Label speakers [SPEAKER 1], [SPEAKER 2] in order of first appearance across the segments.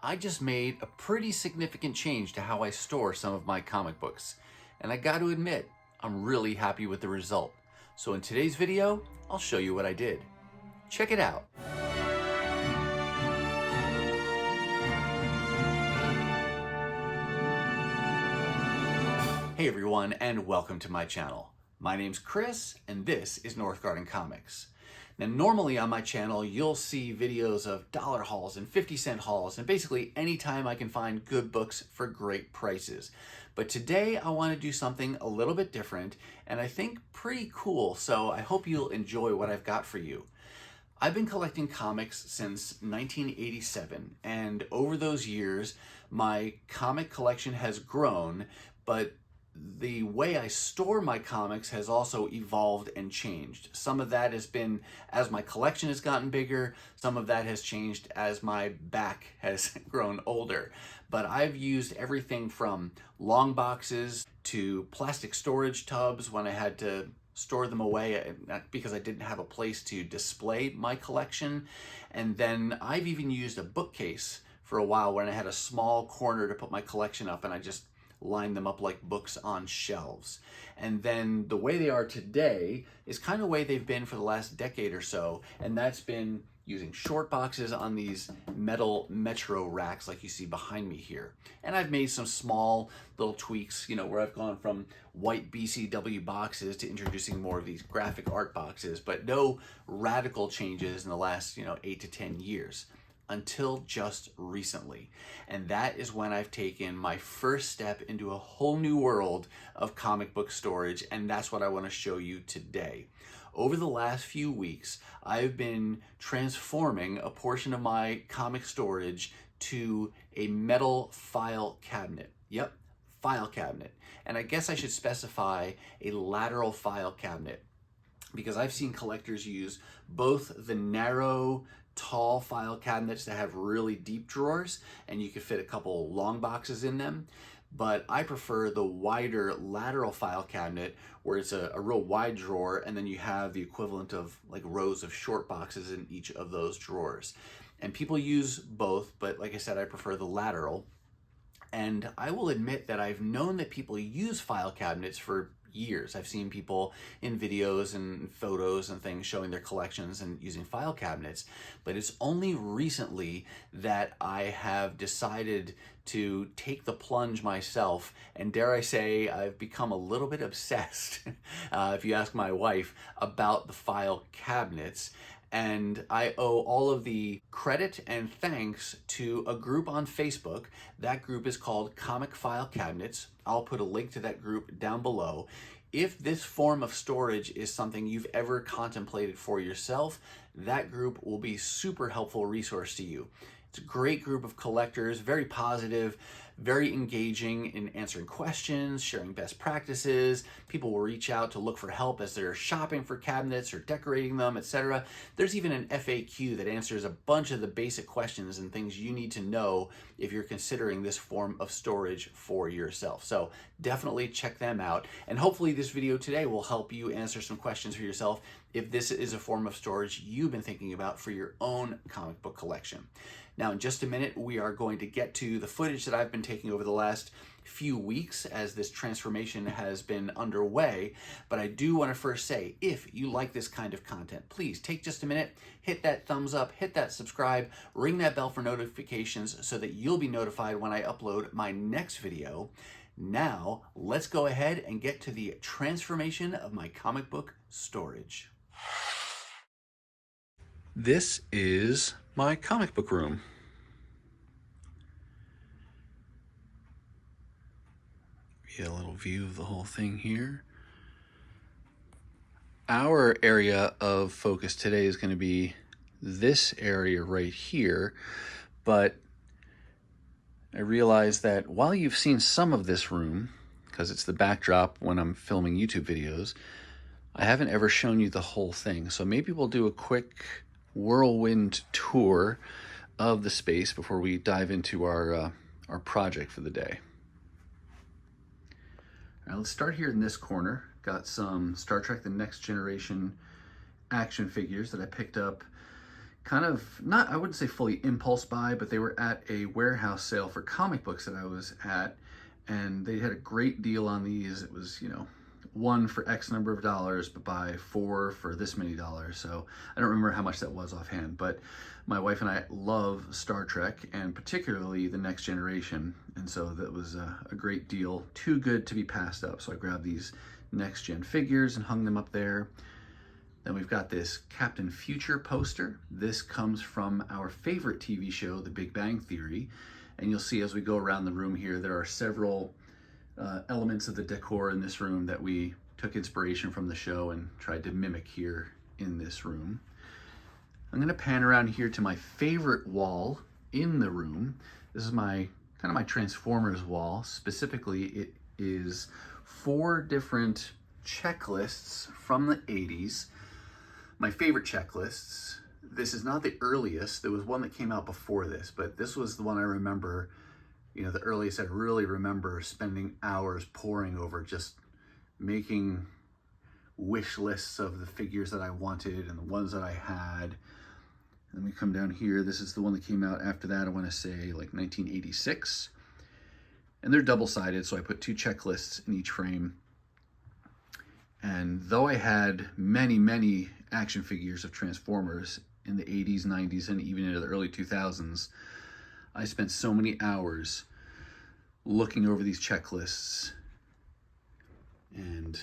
[SPEAKER 1] I just made a pretty significant change to how I store some of my comic books. And I got to admit, I'm really happy with the result. So in today's video, I'll show you what I did. Check it out. Hey everyone, and welcome to my channel. My name's Chris, and this is Northgarden Comics. Now normally on my channel, you'll see videos of dollar hauls and 50-cent hauls, and basically anytime I can find good books for great prices. But today I want to do something a little bit different, and I think pretty cool, so I hope you'll enjoy what I've got for you. I've been collecting comics since 1987, and over those years, my comic collection has grown, but the way I store my comics has also evolved and changed. Some of that has been as my collection has gotten bigger, some of that has changed as my back has grown older. But I've used everything from long boxes to plastic storage tubs when I had to store them away because I didn't have a place to display my collection. And then I've even used a bookcase for a while when I had a small corner to put my collection up, and I just line them up like books on shelves. And then the way they are today is kind of the way they've been for the last decade or so, and that's been using short boxes on these metal Metro racks like you see behind me here. And I've made some small little tweaks, where I've gone from white BCW boxes to introducing more of these graphic art boxes, but no radical changes in the last, 8 to 10 years. Until just recently. And that is when I've taken my first step into a whole new world of comic book storage, and that's what I want to show you today. Over the last few weeks, I've been transforming a portion of my comic storage to a metal file cabinet. Yep, file cabinet. And I guess I should specify a lateral file cabinet, because I've seen collectors use both the narrow tall file cabinets that have really deep drawers and you could fit a couple long boxes in them, but I prefer the wider lateral file cabinet where it's a real wide drawer, and then you have the equivalent of like rows of short boxes in each of those drawers. And people use both, but like I said, I prefer the lateral. And I will admit that I've known that people use file cabinets for years. I've seen people in videos and photos and things showing their collections and using file cabinets, but it's only recently that I have decided to take the plunge myself, and dare I say I've become a little bit obsessed, if you ask my wife, about the file cabinets. And I owe all of the credit and thanks to a group on Facebook. That group is called Comic File Cabinets. I'll put a link to that group down below. If this form of storage is something you've ever contemplated for yourself, that group will be a super helpful resource to you. It's a great group of collectors, very positive, very engaging in answering questions, sharing best practices. People will reach out to look for help as they're shopping for cabinets or decorating them, etc. There's even an FAQ that answers a bunch of the basic questions and things you need to know if you're considering this form of storage for yourself. So definitely check them out. And hopefully this video today will help you answer some questions for yourself if this is a form of storage you've been thinking about for your own comic book collection. Now, in just a minute, we are going to get to the footage that I've been taking over the last few weeks as this transformation has been underway. But I do want to first say, if you like this kind of content, please take just a minute, hit that thumbs up, hit that subscribe, ring that bell for notifications so that you'll be notified when I upload my next video. Now, let's go ahead and get to the transformation of my comic book storage. This is my comic book room. Get a little view of the whole thing here. Our area of focus today is going to be this area right here, but I realize that while you've seen some of this room, because it's the backdrop when I'm filming YouTube videos, I haven't ever shown you the whole thing. So maybe we'll do a quick whirlwind tour of the space before we dive into our project for the day. All right, let's start here in this corner. Got some Star Trek The Next Generation action figures that I picked up kind of, not, I wouldn't say fully impulse buy, but they were at a warehouse sale for comic books that I was at, and they had a great deal on these. It was, you know, one for X number of dollars, but buy four for this many dollars. So I don't remember how much that was offhand, but my wife and I love Star Trek, and particularly The Next Generation. And so that was a great deal, too good to be passed up. So I grabbed these Next Gen figures and hung them up there. Then we've got this Captain Future poster. This comes from our favorite TV show, The Big Bang Theory. And you'll see as we go around the room here, there are several elements of the decor in this room that we took inspiration from the show and tried to mimic here in this room. I'm gonna pan around here to my favorite wall in the room. This is my kind of my Transformers wall. Specifically, it is 4 different checklists from the 80s. My favorite checklists. This is not the earliest. There was one that came out before this, but this was the one I remember, you know, the earliest I really remember spending hours poring over, just making wish lists of the figures that I wanted and the ones that I had. And then we come down here. This is the one that came out after that. I want to say like 1986. And they're double-sided, so I put 2 checklists in each frame. And though I had many, many action figures of Transformers in the 80s, 90s, and even into the early 2000s, I spent so many hours looking over these checklists and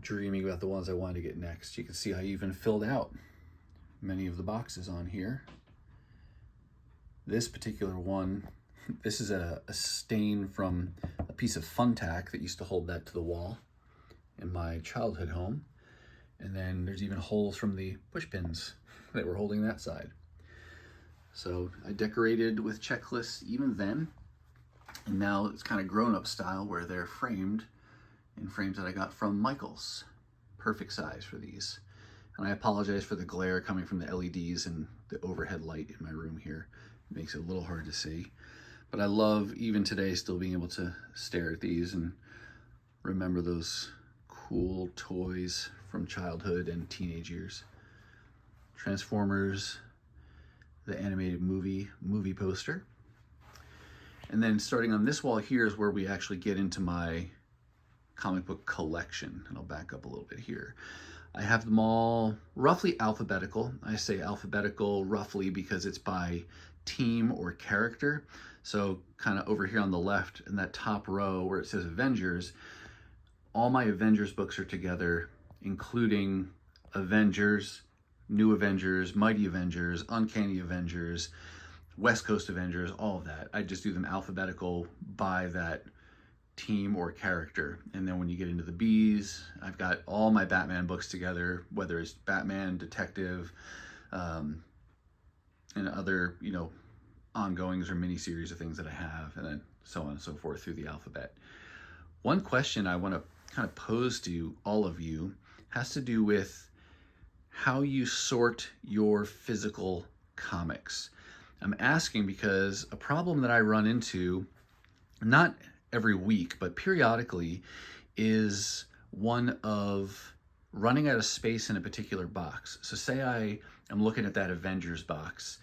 [SPEAKER 1] dreaming about the ones I wanted to get next. You can see I even filled out many of the boxes on here. This particular one, this is a stain from a piece of fun tack that used to hold that to the wall in my childhood home. And then there's even holes from the push pins that were holding that side. So I decorated with checklists even then. And now it's kind of grown-up style where they're framed in frames that I got from Michaels. Perfect size for these. And I apologize for the glare coming from the LEDs and the overhead light in my room here. It makes it a little hard to see. But I love, even today, still being able to stare at these and remember those cool toys from childhood and teenage years. Transformers, the animated movie poster. And then starting on this wall here is where we actually get into my comic book collection. And I'll back up a little bit here. I have them all roughly alphabetical. I say alphabetical roughly because it's by team or character. So kind of over here on the left in that top row where it says Avengers, all my Avengers books are together, including Avengers, New Avengers, Mighty Avengers, Uncanny Avengers, West Coast Avengers, all of that. I just do them alphabetical by that team or character. And then when you get into the B's, I've got all my Batman books together, whether it's Batman, Detective, and other, you know, ongoings or miniseries of things that I have, and then so on and so forth through the alphabet. One question I want to kind of pose to all of you has to do with how you sort your physical comics. I'm asking because a problem that I run into, not every week, but periodically, is one of running out of space in a particular box. So say I am looking at that Avengers box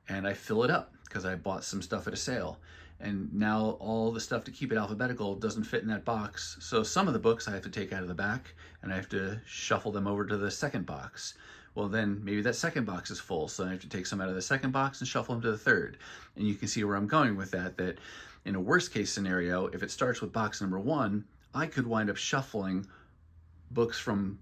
[SPEAKER 1] and I fill it up because I bought some stuff at a sale. And now all the stuff to keep it alphabetical doesn't fit in that box. So some of the books I have to take out of the back and I have to shuffle them over to the second box. Well, then maybe that second box is full. So I have to take some out of the second box and shuffle them to the third. And you can see where I'm going with that, that in a worst case scenario, if it starts with box number 1, I could wind up shuffling books from,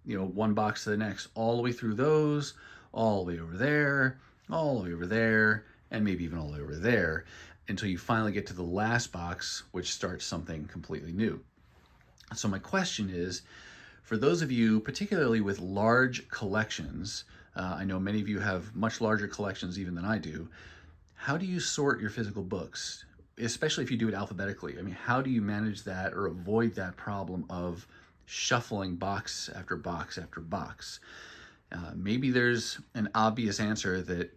[SPEAKER 1] you know, one box to the next, all the way through those, all the way over there, all the way over there, and maybe even all the way over there, until you finally get to the last box, which starts something completely new. So my question is, for those of you, particularly with large collections, I know many of you have much larger collections even than I do, how do you sort your physical books, especially if you do it alphabetically? I mean, how do you manage that or avoid that problem of shuffling box after box after box? Maybe there's an obvious answer that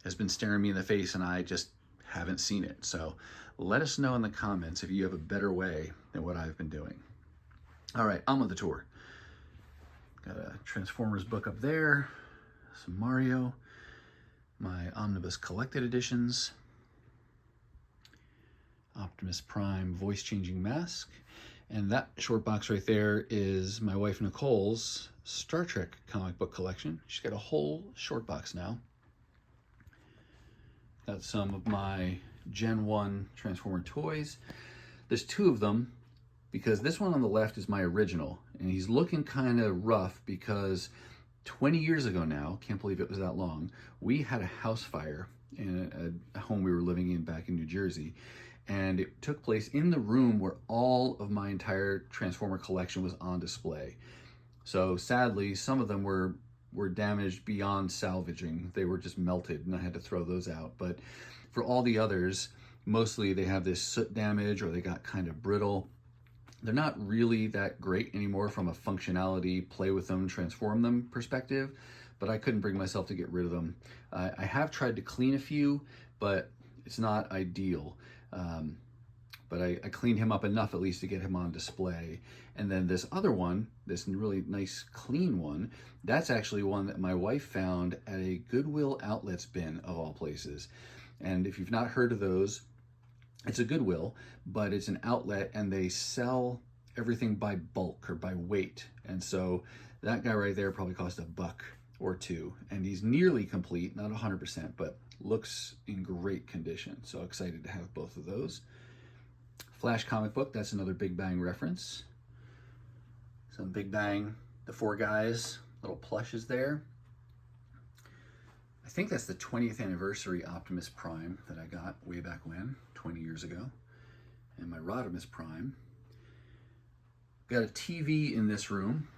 [SPEAKER 1] has been staring me in the face and I just haven't seen it. So let us know in the comments if you have a better way than what I've been doing. All right, on with the tour. Got a Transformers book up there, some Mario, my Omnibus Collected Editions, Optimus Prime voice changing mask, and that short box right there is my wife Nicole's Star Trek comic book collection. She's got a whole short box now. Got some of my Gen 1 Transformer toys. There's two of them because this one on the left is my original, and he's looking kind of rough because 20 years ago now, can't believe it was that long, we had a house fire in a home we were living in back in New Jersey. And it took place in the room where all of my entire Transformer collection was on display. So sadly, some of them were damaged beyond salvaging. They were just melted and I had to throw those out. But for all the others, mostly they have this soot damage or they got kind of brittle. They're not really that great anymore from a functionality, play with them, transform them perspective, but I couldn't bring myself to get rid of them. I have tried to clean a few, but it's not ideal. But I cleaned him up enough at least to get him on display. And then this other one, this really nice clean one, that's actually one that my wife found at a Goodwill Outlets bin of all places. And if you've not heard of those, it's a Goodwill, but it's an outlet and they sell everything by bulk or by weight. And so that guy right there probably cost $1 or $2, and he's nearly complete, not 100%, but looks in great condition. So excited to have both of those. Flash comic book, that's another Big Bang reference. Some Big Bang, the four guys, little plushes there. I think that's the 20th anniversary Optimus Prime that I got way back when, 20 years ago. And my Rodimus Prime. Got a TV in this room,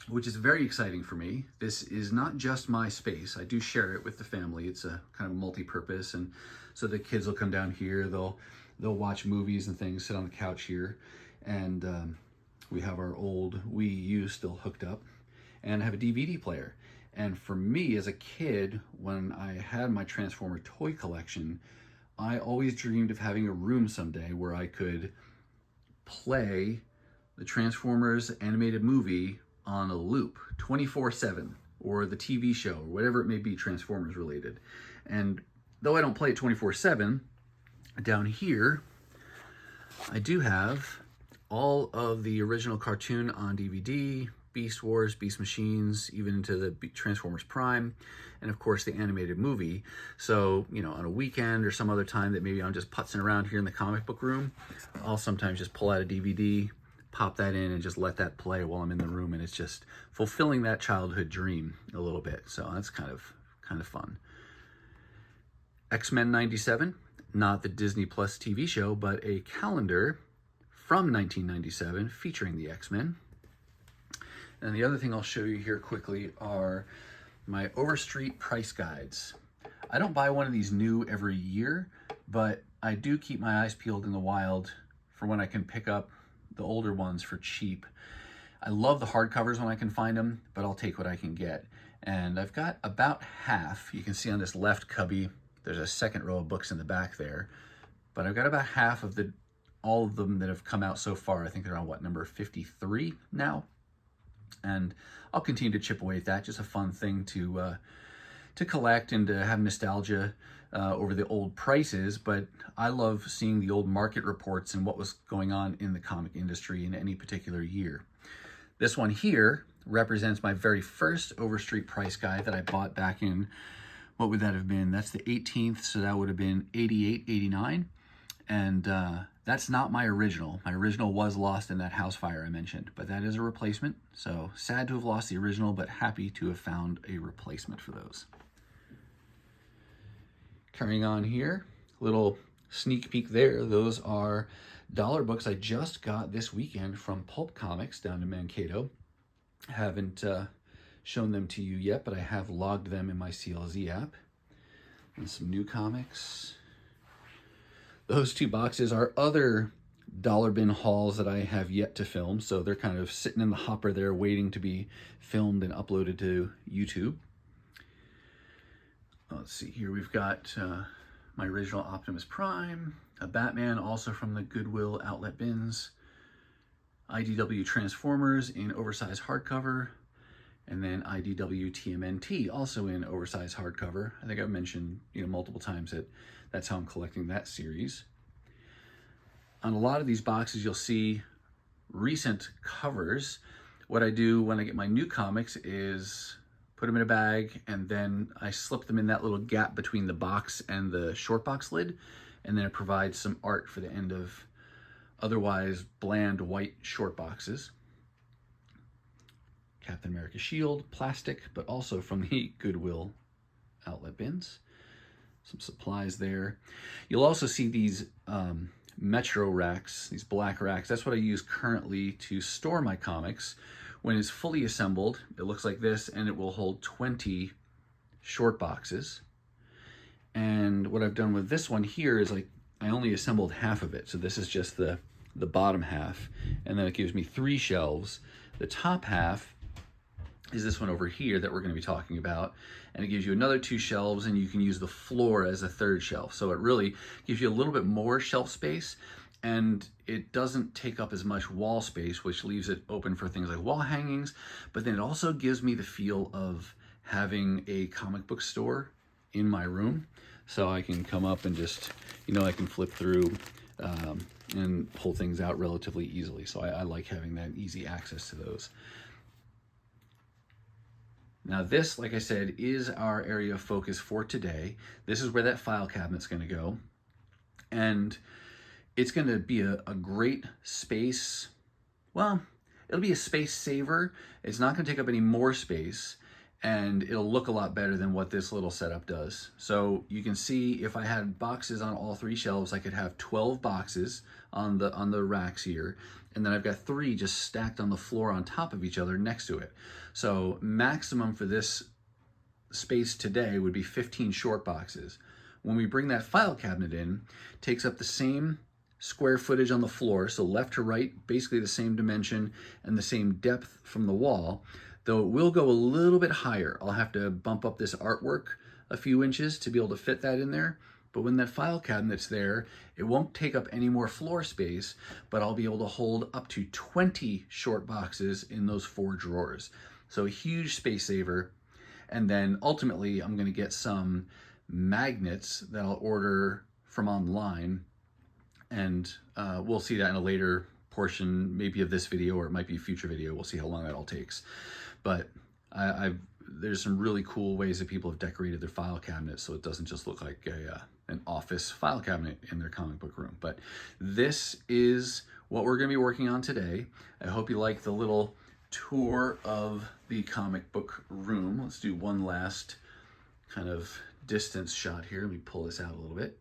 [SPEAKER 1] which is very exciting for me. This is not just my space. I do share it with the family. It's a kind of multi-purpose, and so the kids will come down here. They'll watch movies and things, sit on the couch here, and we have our old Wii U still hooked up, and I have a DVD player. And for me as a kid, when I had my Transformer toy collection, I always dreamed of having a room someday where I could play the Transformers animated movie on a loop 24/7, or the TV show, or whatever it may be Transformers related. And though I don't play it 24/7, down here I do have all of the original cartoon on DVD, Beast Wars, Beast Machines, even into the Transformers Prime, and of course the animated movie. So, you know, on a weekend or some other time that maybe I'm just putzing around here in the comic book room, I'll sometimes just pull out a DVD, pop that in, and just let that play while I'm in the room, and it's just fulfilling that childhood dream a little bit. So that's kind of fun. X-Men 97, not the Disney Plus TV show, but a calendar from 1997 featuring the X-Men. And the other thing I'll show you here quickly are my Overstreet price guides. I don't buy one of these new every year, but I do keep my eyes peeled in the wild for when I can pick up the older ones for cheap. I love the hardcovers when I can find them, but I'll take what I can get. And I've got about half. You can see on this left cubby, there's a second row of books in the back there, but I've got about half of all of them that have come out so far. I think they're on number 53 now. And I'll continue to chip away at that. Just a fun thing to collect and to have nostalgia over the old prices. But I love seeing the old market reports and what was going on in the comic industry in any particular year. This one here represents my very first Overstreet price guide that I bought back in, what would that have been? That's the 18th, so that would have been 88, 89. And that's not my original. My original was lost in that house fire I mentioned, but that is a replacement. So sad to have lost the original, but happy to have found a replacement for those. Carrying on here, little sneak peek there. Those are dollar books I just got this weekend from Pulp Comics down in Mankato. Haven't shown them to you yet, but I have logged them in my CLZ app. And some new comics. Those two boxes are other dollar bin hauls that I have yet to film, so they're kind of sitting in the hopper there waiting to be filmed and uploaded to YouTube. Let's see here, we've got my original Optimus Prime, a Batman also from the Goodwill outlet bins, IDW Transformers in oversized hardcover, And then IDW TMNT, also in oversized hardcover. I think I've mentioned multiple times that that's how I'm collecting that series. On a lot of these boxes, you'll see recent covers. What I do when I get my new comics is put them in a bag, and then I slip them in that little gap between the box and the short box lid, and then it provides some art for the end of otherwise bland white short boxes. Captain America shield, plastic, but also from the Goodwill outlet bins. Some supplies there. You'll also see these Metro racks, these black racks. That's what I use currently to store my comics. When it's fully assembled, it looks like this, and it will hold 20 short boxes. And what I've done with this one here is I only assembled half of it. So this is just the bottom half, and then it gives me 3 shelves. The top half is this one over here that we're going to be talking about, and it gives you another 2 shelves, and you can use the floor as a 3rd shelf. So it really gives you a little bit more shelf space, and it doesn't take up as much wall space, which leaves it open for things like wall hangings. But then it also gives me the feel of having a comic book store in my room. So I can come up and just, I can flip through and pull things out relatively easily. So I like having that easy access to those. Now this, like I said, is our area of focus for today. This is where that file cabinet's going to go. And it's going to be a great space. Well, it'll be a space saver. It's not going to take up any more space, and it'll look a lot better than what this little setup does. So you can see if I had boxes on all 3 shelves, I could have 12 boxes on the racks here. And then I've got 3 just stacked on the floor on top of each other next to it. So maximum for this space today would be 15 short boxes. When we bring that file cabinet in, it takes up the same square footage on the floor, so left to right, basically the same dimension and the same depth from the wall, though it will go a little bit higher. I'll have to bump up this artwork a few inches to be able to fit that in there. But when that file cabinet's there, it won't take up any more floor space, but I'll be able to hold up to 20 short boxes in those 4 drawers. So a huge space saver. And then ultimately, I'm going to get some magnets that I'll order from online. And we'll see that in a later portion, maybe of this video, or it might be a future video. We'll see how long that all takes. But there's some really cool ways that people have decorated their file cabinet so it doesn't just look like an office file cabinet in their comic book room. But this is what we're going to be working on today. I hope you like the little tour of the comic book room. Let's do one last kind of distance shot here. Let me pull this out a little bit.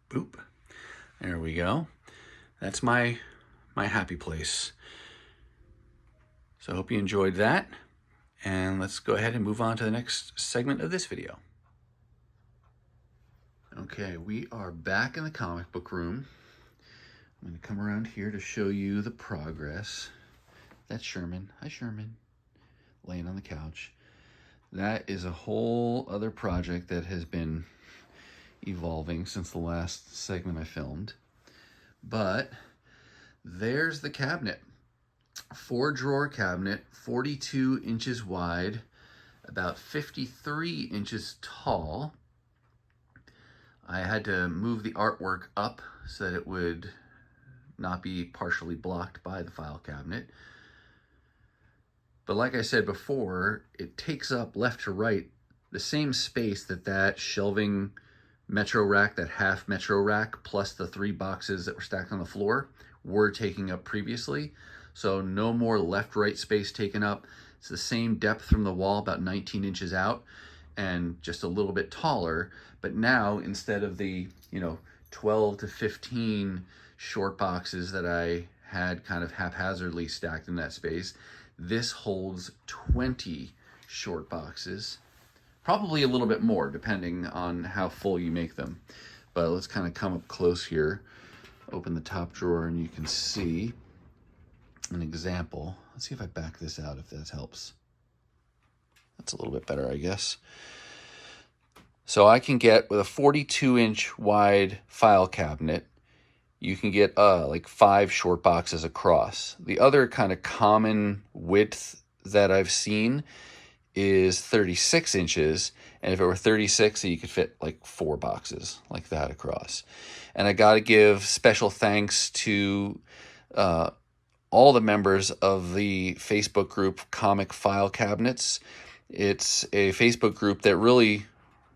[SPEAKER 1] Boop. There we go. That's my happy place. So I hope you enjoyed that. And let's go ahead and move on to the next segment of this video. Okay, we are back in the comic book room. I'm going to come around here to show you the progress. That's Sherman. Hi, Sherman. Laying on the couch. That is a whole other project that has been evolving since the last segment I filmed. But there's the cabinet. 4-drawer cabinet, 42 inches wide, about 53 inches tall. I had to move the artwork up so that it would not be partially blocked by the file cabinet. But like I said before, it takes up left to right the same space that shelving Metro rack, that half Metro rack, plus the 3 boxes that were stacked on the floor were taking up previously. So no more left-right space taken up. It's the same depth from the wall, about 19 inches out, and just a little bit taller. But now, instead of the 12 to 15 short boxes that I had kind of haphazardly stacked in that space, this holds 20 short boxes. Probably a little bit more, depending on how full you make them. But let's kind of come up close here. Open the top drawer, and you can see an example. Let's see if I back this out, if that helps. That's a little bit better, I guess. So I can get, with a 42-inch wide file cabinet, you can get like 5 short boxes across. The other kind of common width that I've seen is 36 inches. And if it were 36, you could fit like 4 boxes like that across. And I got to give special thanks to all the members of the Facebook group Comic File Cabinets. It's a Facebook group that really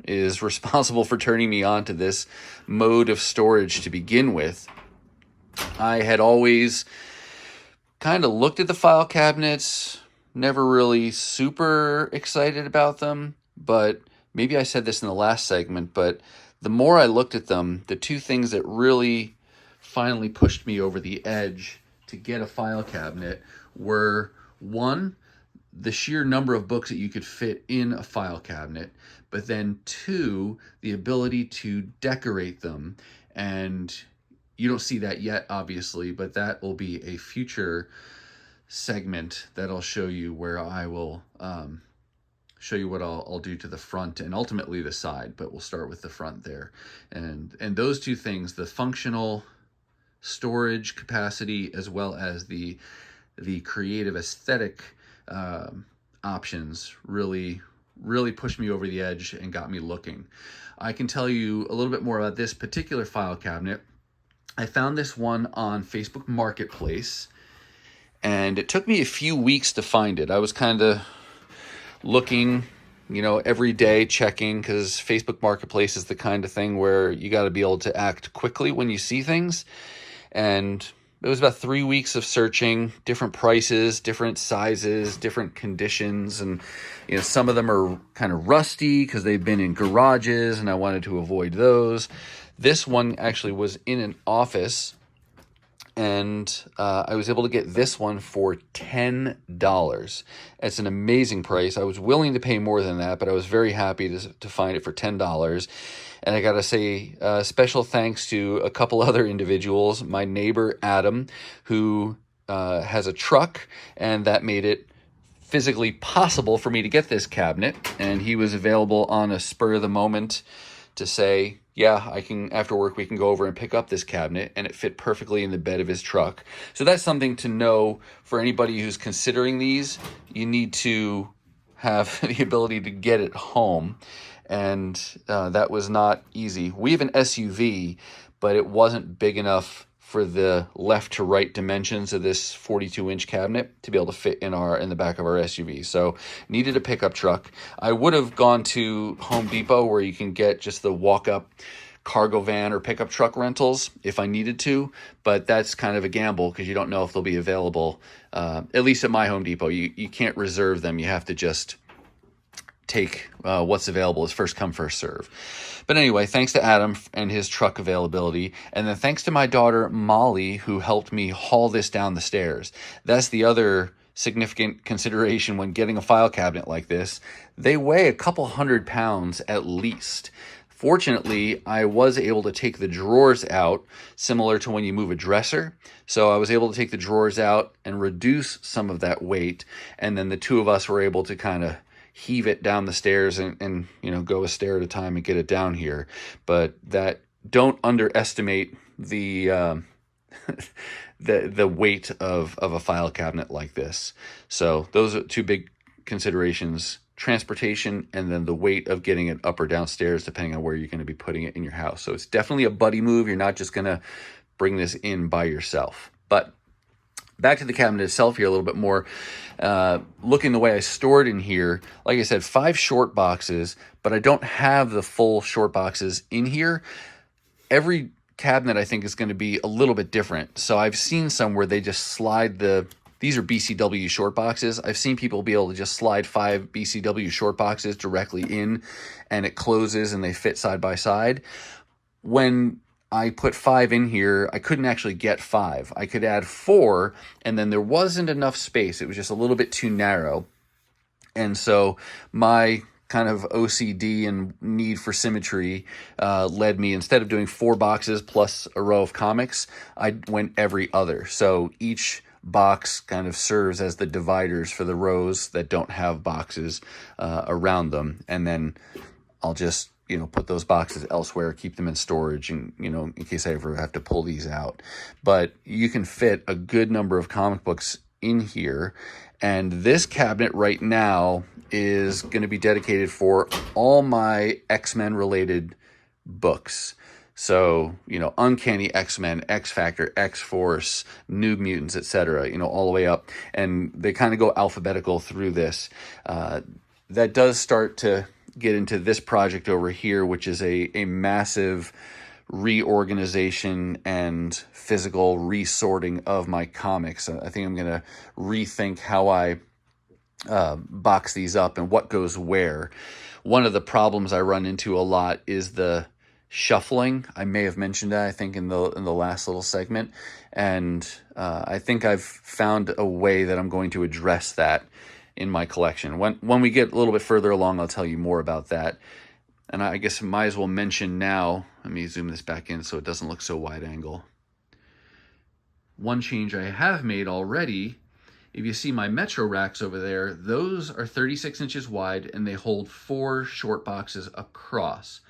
[SPEAKER 1] is responsible for turning me on to this mode of storage to begin with. I had always kind of looked at the file cabinets, never really super excited about them, but maybe I said this in the last segment, but the more I looked at them, the two things that really finally pushed me over the edge to get a file cabinet were, one, the sheer number of books that you could fit in a file cabinet, but then two, the ability to decorate them. And you don't see that yet, obviously, but that will be a future segment that I'll show you, where I will show you what I'll do to the front and ultimately the side, but we'll start with the front there. And those two things, the functional storage capacity as well as the creative aesthetic options, really pushed me over the edge and got me looking. I can tell you a little bit more about this particular file cabinet. I found this one on Facebook Marketplace, and it took me a few weeks to find it. I was kind of looking, every day, checking, because Facebook Marketplace is the kind of thing where you got to be able to act quickly when you see things. And it was about 3 weeks of searching, different prices, different sizes, different conditions. And, some of them are kind of rusty because they've been in garages, and I wanted to avoid those. This one actually was in an office, and I was able to get this one for $10. It's an amazing price. I was willing to pay more than that, but I was very happy to find it for $10. And I got to say special thanks to a couple other individuals. My neighbor, Adam, who has a truck, and that made it physically possible for me to get this cabinet. And he was available on a spur of the moment to say, yeah, I can, after work, we can go over and pick up this cabinet, and it fit perfectly in the bed of his truck. So that's something to know for anybody who's considering these. You need to have the ability to get it home, and that was not easy. We have an SUV, but it wasn't big enough for the left to right dimensions of this 42-inch cabinet to be able to fit in the back of our SUV. So needed a pickup truck. I would have gone to Home Depot, where you can get just the walk-up cargo van or pickup truck rentals if I needed to, but that's kind of a gamble because you don't know if they'll be available. At least at my Home Depot, you can't reserve them. You have to just take what's available as first come, first serve. But anyway, thanks to Adam and his truck availability, and then thanks to my daughter Molly, who helped me haul this down the stairs. That's the other significant consideration when getting a file cabinet like this. They weigh a couple 100 pounds at least. Fortunately, I was able to take the drawers out, similar to when you move a dresser. So I was able to take the drawers out and reduce some of that weight, and then the two of us were able to kind of heave it down the stairs and go a stair at a time and get it down here. But don't underestimate the the weight of a file cabinet like this. So those are two big considerations: transportation, and then the weight of getting it up or downstairs, depending on where you're going to be putting it in your house. So it's definitely a buddy move. You're not just going to bring this in by yourself. But back to the cabinet itself here a little bit more. Looking the way I stored in here, like I said, 5 short boxes, but I don't have the full short boxes in here. Every cabinet, I think, is going to be a little bit different. So I've seen some where they just slide these are BCW short boxes. I've seen people be able to just slide 5 BCW short boxes directly in, and it closes and they fit side by side. When I put 5 in here, I couldn't actually get 5. I could add 4, and then there wasn't enough space. It was just a little bit too narrow. And so my kind of OCD and need for symmetry led me, instead of doing 4 boxes plus a row of comics, I went every other. So each box kind of serves as the dividers for the rows that don't have boxes around them. And then I'll just put those boxes elsewhere, keep them in storage, and, in case I ever have to pull these out. But you can fit a good number of comic books in here. And this cabinet right now is going to be dedicated for all my X-Men related books. So, Uncanny X-Men, X-Factor, X-Force, New Mutants, etc., all the way up. And they kind of go alphabetical through this. That does start to get into this project over here, which is a massive reorganization and physical resorting of my comics. I think I'm going to rethink how I box these up and what goes where. One of the problems I run into a lot is the shuffling. I may have mentioned that, I think, in the last little segment, and I think I've found a way that I'm going to address that in my collection. When we get a little bit further along, I'll tell you more about that. And I guess I might as well mention now, let me zoom this back in so it doesn't look so wide angle. One change I have made already, if you see my Metro racks over there, those are 36 inches wide and they hold 4 short boxes across.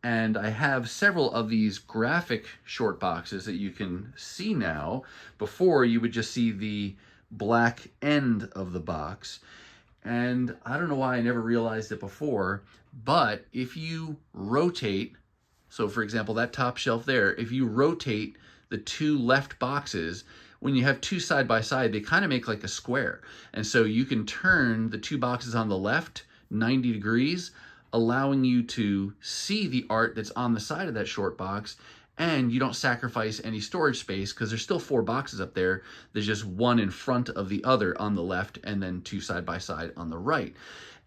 [SPEAKER 1] And I have several of these graphic short boxes that you can see now. Before, you would just see the black end of the box. And I don't know why I never realized it before, but if you rotate, so for example, that top shelf there, if you rotate the 2 left boxes, when you have 2 side by side, they kind of make like a square. And so you can turn the 2 boxes on the left 90 degrees, allowing you to see the art that's on the side of that short box, and you don't sacrifice any storage space because there's still 4 boxes up there. There's just one in front of the other on the left and then 2 side by side on the right.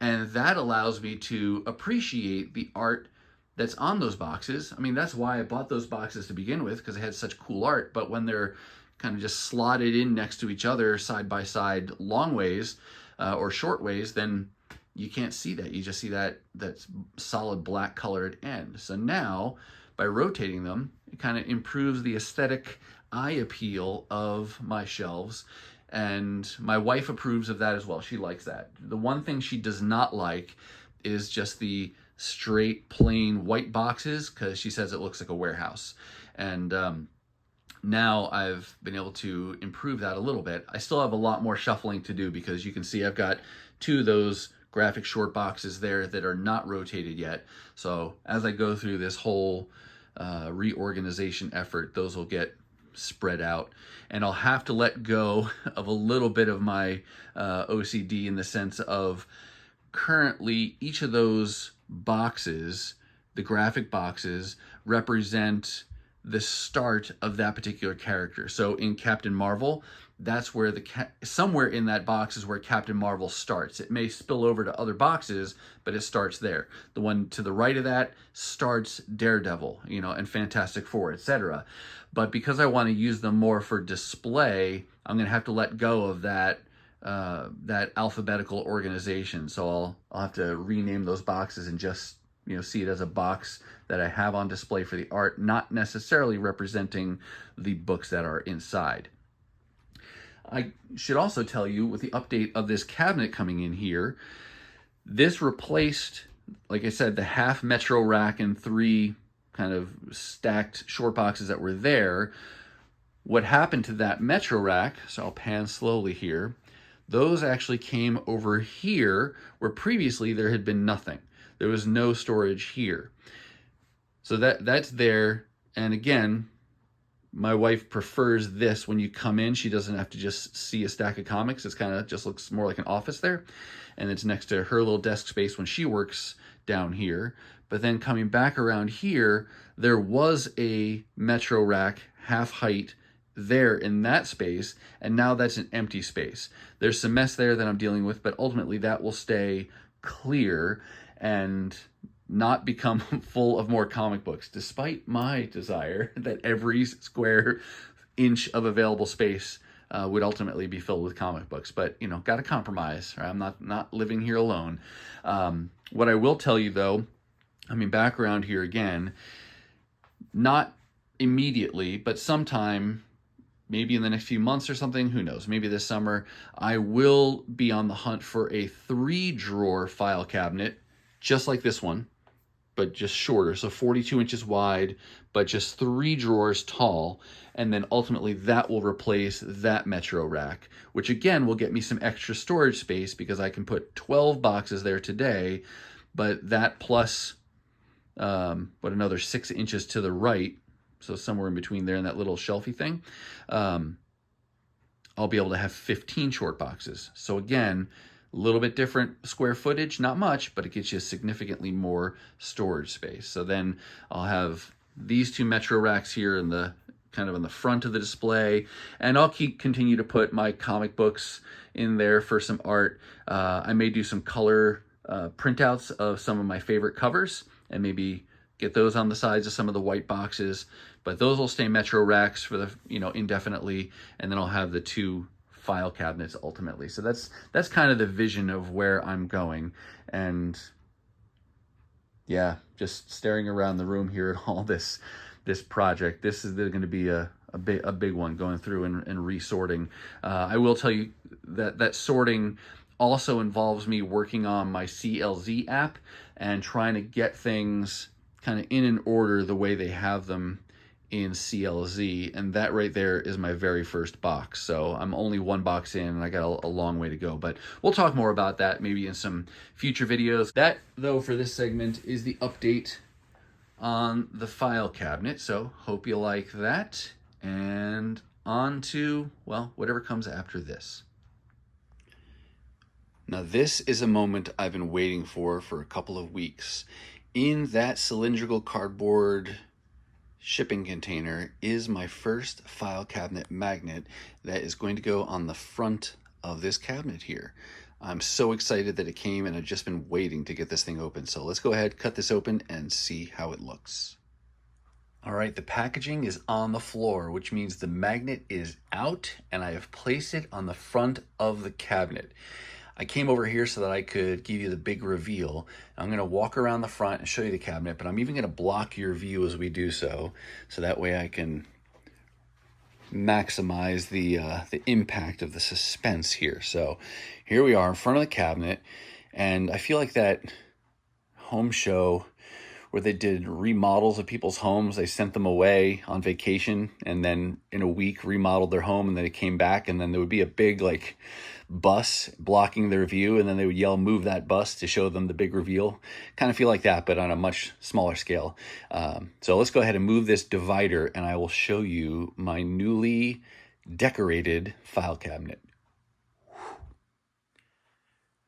[SPEAKER 1] And that allows me to appreciate the art that's on those boxes. I mean, that's why I bought those boxes to begin with, because they had such cool art. But when they're kind of just slotted in next to each other side by side long ways or short ways, then you can't see that. You just see that solid black colored end. So now, by rotating them, it kind of improves the aesthetic eye appeal of my shelves. And my wife approves of that as well. She likes that. The one thing she does not like is just the straight, plain white boxes, because she says it looks like a warehouse. And now I've been able to improve that a little bit. I still have a lot more shuffling to do, because you can see I've got 2 of those graphic short boxes there that are not rotated yet. So as I go through this whole reorganization effort, those will get spread out, and I'll have to let go of a little bit of my OCD, in the sense of currently each of those boxes, the graphic boxes, represent the start of that particular character. So in Captain Marvel, that's where somewhere in that box is where Captain Marvel starts. It may spill over to other boxes, but it starts there. The one to the right of that starts Daredevil, and Fantastic Four, etc. But because I want to use them more for display, I'm going to have to let go of that alphabetical organization. So I'll have to rename those boxes and just see it as a box that I have on display for the art, not necessarily representing the books that are inside. I should also tell you, with the update of this cabinet coming in here, this replaced, like I said, the half Metro rack and 3 kind of stacked short boxes that were there. What happened to that Metro rack, so I'll pan slowly here, those actually came over here, where previously there had been nothing. There was no storage here. So that's there. And again, my wife prefers this. When you come in, she doesn't have to just see a stack of comics. It's kind of just looks more like an office there. And it's next to her little desk space when she works down here. But then coming back around here, there was a Metro rack, half height, there in that space, and now that's an empty space. There's some mess there that I'm dealing with, but ultimately that will stay clear and not become full of more comic books, despite my desire that every square inch of available space would ultimately be filled with comic books. But, got to compromise. Right? I'm not living here alone. What I will tell you, though, back around here again, not immediately, but sometime, maybe in the next few months or something, who knows, maybe this summer, I will be on the hunt for a 3-drawer file cabinet, just like this one, but just shorter. So 42 inches wide, but just 3 drawers tall. And then ultimately that will replace that Metro rack, which again will get me some extra storage space because I can put 12 boxes there today, but that plus another 6 inches to the right, so somewhere in between there and that little shelfie thing, I'll be able to have 15 short boxes. So again, a little bit different square footage, not much, but it gets you significantly more storage space. So then I'll have these 2 Metro racks here in the kind of in the front of the display, and I'll continue to put my comic books in there for some art. I may do some color printouts of some of my favorite covers and maybe get those on the sides of some of the white boxes, but those will stay Metro racks for the, indefinitely, and then I'll have the 2 file cabinets ultimately. So that's kind of the vision of where I'm going. And yeah, just staring around the room here at all this project, this is going to be a big one, going through and resorting. I will tell you that sorting also involves me working on my CLZ app and trying to get things kind of in an order the way they have them in CLZ, and that right there is my very first box. So I'm only 1 box in and I got a long way to go, but we'll talk more about that maybe in some future videos. That, though, for this segment is the update on the file cabinet. So hope you like that, and on to, well, whatever comes after this. Now this is a moment I've been waiting for a couple of weeks. In that cylindrical cardboard shipping container is my first file cabinet magnet that is going to go on the front of this cabinet here. I'm so excited that it came, and I've just been waiting to get this thing open. So let's go ahead, cut this open, and see how it looks. All right, the packaging is on the floor, which means the magnet is out, and I have placed it on the front of the cabinet. I came over here so that I could give you the big reveal. I'm going to walk around the front and show you the cabinet, but I'm even going to block your view as we do so that way I can maximize the impact of the suspense here. So here we are in front of the cabinet, and I feel like that home show where they did remodels of people's homes. They sent them away on vacation, and then in a week remodeled their home, and then it came back, and then there would be a big like bus blocking their view, and then they would yell, "Move that bus," to show them the big reveal. Kind of feel like that, but on a much smaller scale. So let's go ahead and move this divider, and I will show you my newly decorated file cabinet.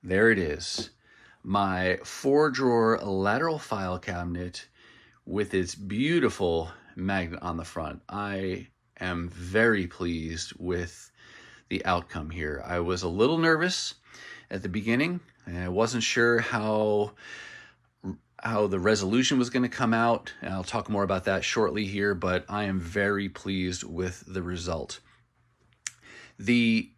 [SPEAKER 1] There it is. My 4-drawer lateral file cabinet with its beautiful magnet on the front. I am very pleased with the outcome here. I was a little nervous at the beginning, and I wasn't sure how the resolution was going to come out, and I'll talk more about that shortly here, but I am very pleased with the result. The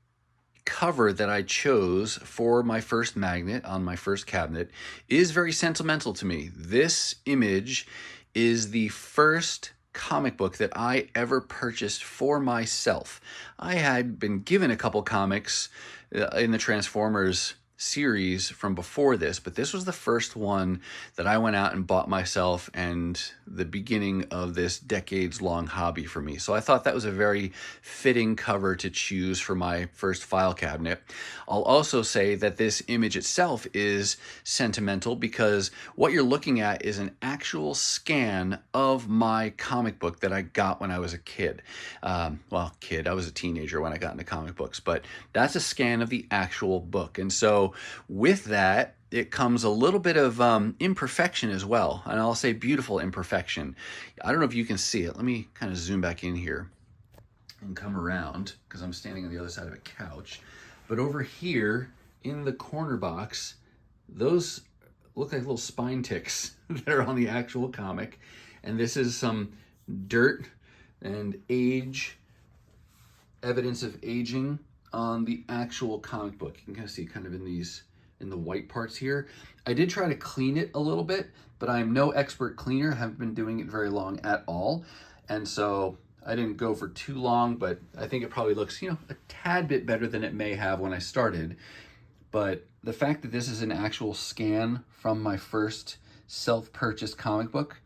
[SPEAKER 1] cover that I chose for my first magnet on my first cabinet is very sentimental to me. This image is the first comic book that I ever purchased for myself. I had been given a couple comics in the Transformers series from before this, but this was the first one that I went out and bought myself, and the beginning of this decades-long hobby for me. So I thought that was a very fitting cover to choose for my first file cabinet. I'll also say that this image itself is sentimental because what you're looking at is an actual scan of my comic book that I got when I was a kid. I was a teenager when I got into comic books, but that's a scan of the actual book. And so with that, it comes a little bit of imperfection as well, and I'll say beautiful imperfection. I don't know if you can see it. Let me kind of zoom back in here and come around because I'm standing on the other side of a couch. But over here in the corner box, those look like little spine ticks that are on the actual comic, and this is some dirt and evidence of aging on the actual comic book. You can kind of see kind of in the white parts here. I did try to clean it a little bit, but I'm no expert cleaner, haven't been doing it very long at all. And so I didn't go for too long, but I think it probably looks, a tad bit better than it may have when I started. But the fact that this is an actual scan from my first self-purchased comic book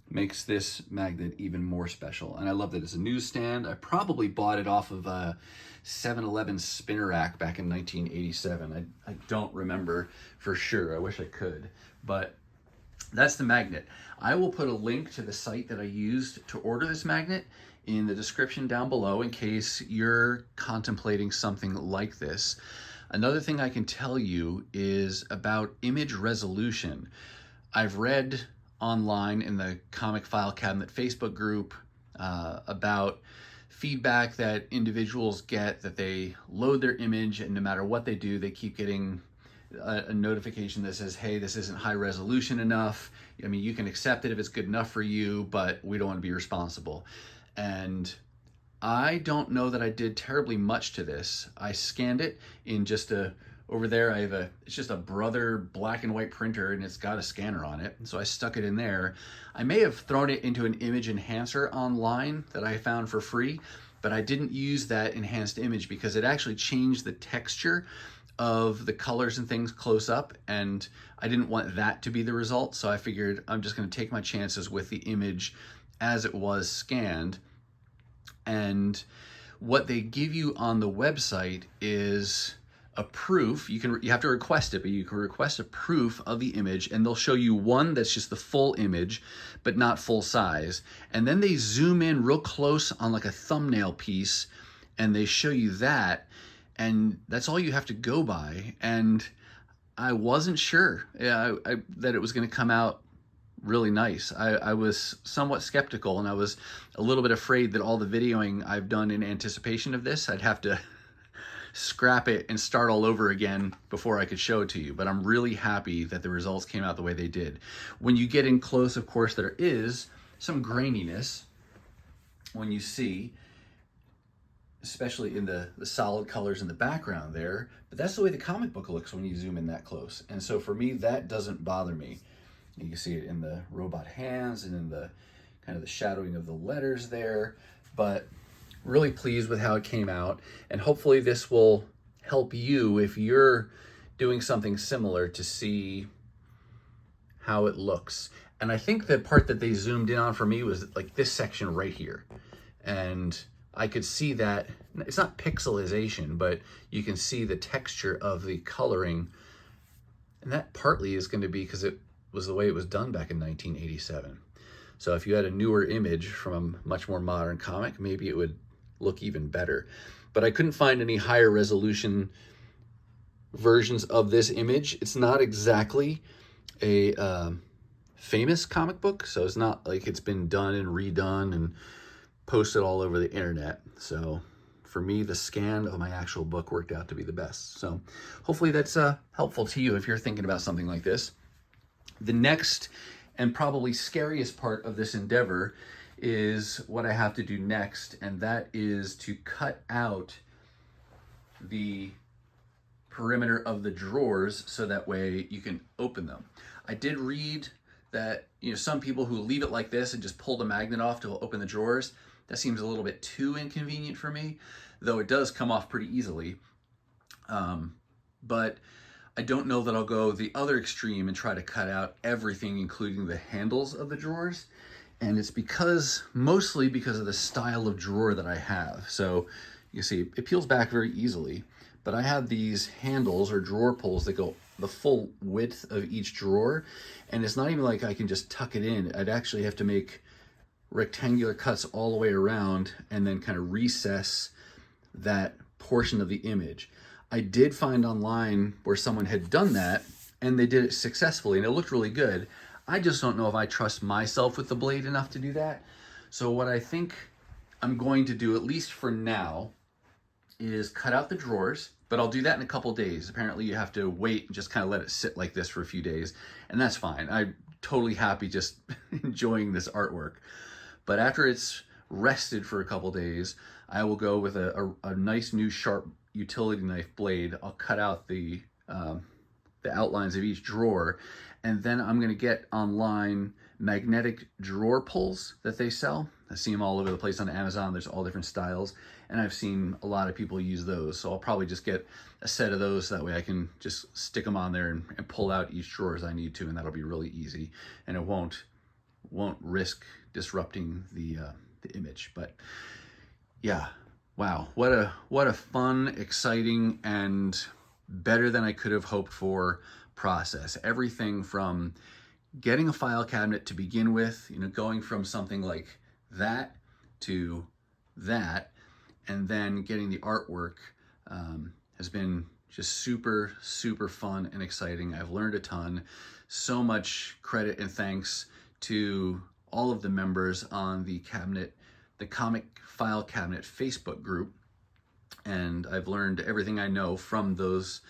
[SPEAKER 1] makes this magnet even more special. And I love that it's a newsstand. I probably bought it off of a 7-Eleven spinner rack back in 1987. I don't remember for sure. I wish I could, but that's the magnet. I will put a link to the site that I used to order this magnet in the description down below in case you're contemplating something like this. Another thing I can tell you is about image resolution. I've read online in the Comic File Cabinet Facebook group about feedback that individuals get that they load their image and no matter what they do, they keep getting a notification that says, hey, this isn't high resolution enough. I mean, you can accept it if it's good enough for you, but we don't want to be responsible. And I don't know that I did terribly much to this. I scanned it in just over there I have it's just a Brother black and white printer and it's got a scanner on it. So I stuck it in there. I may have thrown it into an image enhancer online that I found for free, but I didn't use that enhanced image because it actually changed the texture of the colors and things close up, and I didn't want that to be the result. So I figured I'm just going to take my chances with the image as it was scanned. And what they give you on the website is a proof. You have to request it, but you can request a proof of the image, and they'll show you one that's just the full image but not full size, and then they zoom in real close on like a thumbnail piece and they show you that, and that's all you have to go by. And I wasn't sure that it was going to come out really nice. I was somewhat skeptical, and I was a little bit afraid that all the videoing I've done in anticipation of this, I'd have to scrap it and start all over again before I could show it to you. But I'm really happy that the results came out the way they did. When you get in close, of course, there is some graininess when you see, especially in the solid colors in the background there, but that's the way the comic book looks when you zoom in that close. And so for me, that doesn't bother me. You can see it in the robot hands and in the kind of the shadowing of the letters there, but really pleased with how it came out. And hopefully this will help you if you're doing something similar to see how it looks. And I think the part that they zoomed in on for me was like this section right here. And I could see that, it's not pixelization, but you can see the texture of the coloring. And that partly is going to be because it was the way it was done back in 1987. So if you had a newer image from a much more modern comic, maybe it would look even better. But I couldn't find any higher resolution versions of this image. It's not exactly a famous comic book, so it's not like it's been done and redone and posted all over the internet. So for me, the scan of my actual book worked out to be the best. So hopefully that's helpful to you if you're thinking about something like this. The next and probably scariest part of this endeavor is what I have to do next, and that is to cut out the perimeter of the drawers so that way you can open them. I did read that, some people who leave it like this and just pull the magnet off to open the drawers, that seems a little bit too inconvenient for me, though it does come off pretty easily. But I don't know that I'll go the other extreme and try to cut out everything, including the handles of the drawers. And it's mostly because of the style of drawer that I have. So you see, it peels back very easily, but I have these handles or drawer pulls that go the full width of each drawer. And it's not even like I can just tuck it in. I'd actually have to make rectangular cuts all the way around and then kind of recess that portion of the image. I did find online where someone had done that and they did it successfully and it looked really good. I just don't know if I trust myself with the blade enough to do that. So what I think I'm going to do, at least for now, is cut out the drawers, but I'll do that in a couple days. Apparently you have to wait and just kind of let it sit like this for a few days, and that's fine. I'm totally happy just enjoying this artwork. But after it's rested for a couple days, I will go with a nice new sharp utility knife blade. I'll cut out the outlines of each drawer, and then I'm going to get online magnetic drawer pulls that they sell. I see them all over the place on Amazon. There's all different styles, and I've seen a lot of people use those. So I'll probably just get a set of those. That way I can just stick them on there and pull out each drawer as I need to, and that'll be really easy. And it won't risk disrupting the image. But yeah, wow, what a fun, exciting, and better than I could have hoped for process. Everything from getting a file cabinet to begin with, you know, going from something like that to that, and then getting the artwork has been just super, super fun and exciting. I've learned a ton. So much credit and thanks to all of the members on the Comic File Cabinet Facebook group. And I've learned everything I know from those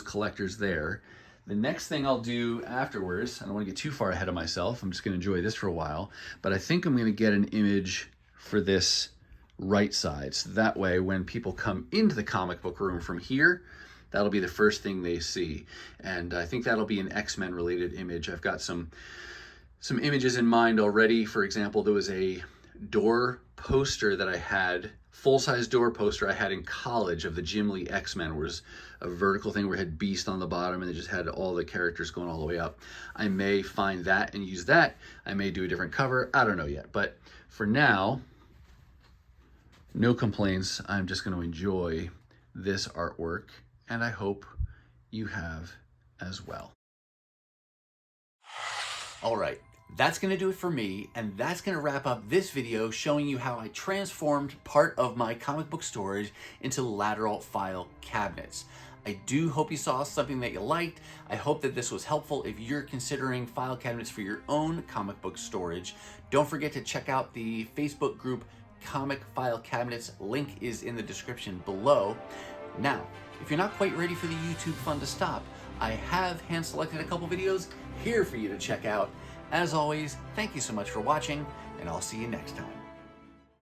[SPEAKER 1] collectors there. The next thing I'll do afterwards, I don't want to get too far ahead of myself, I'm just going to enjoy this for a while, but I think I'm going to get an image for this right side. So that way when people come into the comic book room from here, that'll be the first thing they see. And I think that'll be an X-Men related image. I've got some images in mind already. For example, there was a door poster that I had, full-size door poster I had in college of the Jim Lee X-Men. It was a vertical thing where it had Beast on the bottom and it just had all the characters going all the way up. I may find that and use that. I may do a different cover. I don't know yet. But for now, no complaints. I'm just going to enjoy this artwork, and I hope you have as well. All right. That's going to do it for me, and that's going to wrap up this video showing you how I transformed part of my comic book storage into lateral file cabinets. I do hope you saw something that you liked. I hope that this was helpful if you're considering file cabinets for your own comic book storage. Don't forget to check out the Facebook group Comic File Cabinets. Link is in the description below. Now, if you're not quite ready for the YouTube fun to stop, I have hand-selected a couple videos here for you to check out. As always, thank you so much for watching, and I'll see you next time.